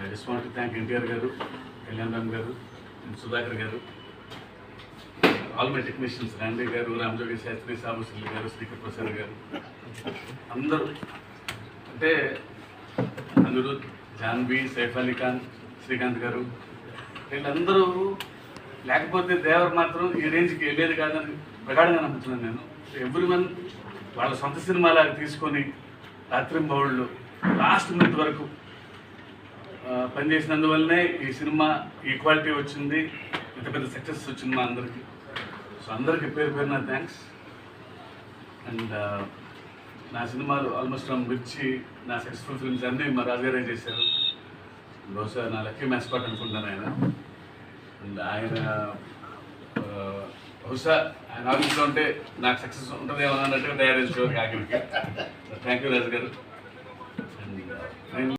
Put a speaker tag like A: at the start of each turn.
A: I just want to thank NTR garu, Kalyan Ram garu, and Sudhakar garu, all my technicians, Randy garu, Ramjogi Shastri, Sabu Silli garu, Srikar Prasad garu, andaru ante Anirudh, Janvi, Saif Ali Khan, Srikanth garu, వీళ్ళందరూ లేకపోతే దేవర్ మాత్రం ఈ రేంజ్కి వెళ్ళేది కాదని ప్రగాఢంగా నమ్ముతున్నాను నేను. Everyone వాళ్ళ సొంత సినిమాలాగా తీసుకొని రాత్రింబవళ్ళు లాస్ట్ మినిట్ వరకు పనిచేసినందువల్లనే ఈ సినిమా ఈక్వాలిటీ వచ్చింది, ఇంత పెద్ద సక్సెస్ వచ్చింది మా అందరికీ. సో అందరికీ పేరు పేరున థ్యాంక్స్. అండ్ నా సినిమాలు ఆల్మోస్ట్ మిర్చి, నా సక్సెస్ఫుల్ ఫిల్మ్స్ అన్నీ మా రాజుగారే చేశారు. బహుశా నా లక్కీ మ్యాస్పాట్ అనుకుంటాను ఆయన. అండ్ ఆయన బహుశా ఆయన ఆఫీస్లో ఉంటే నాకు సక్సెస్ ఉంటుందేమో అన్నట్టుగా తయారు చేసుకోవాలి. థ్యాంక్ యూ రాజు గారు.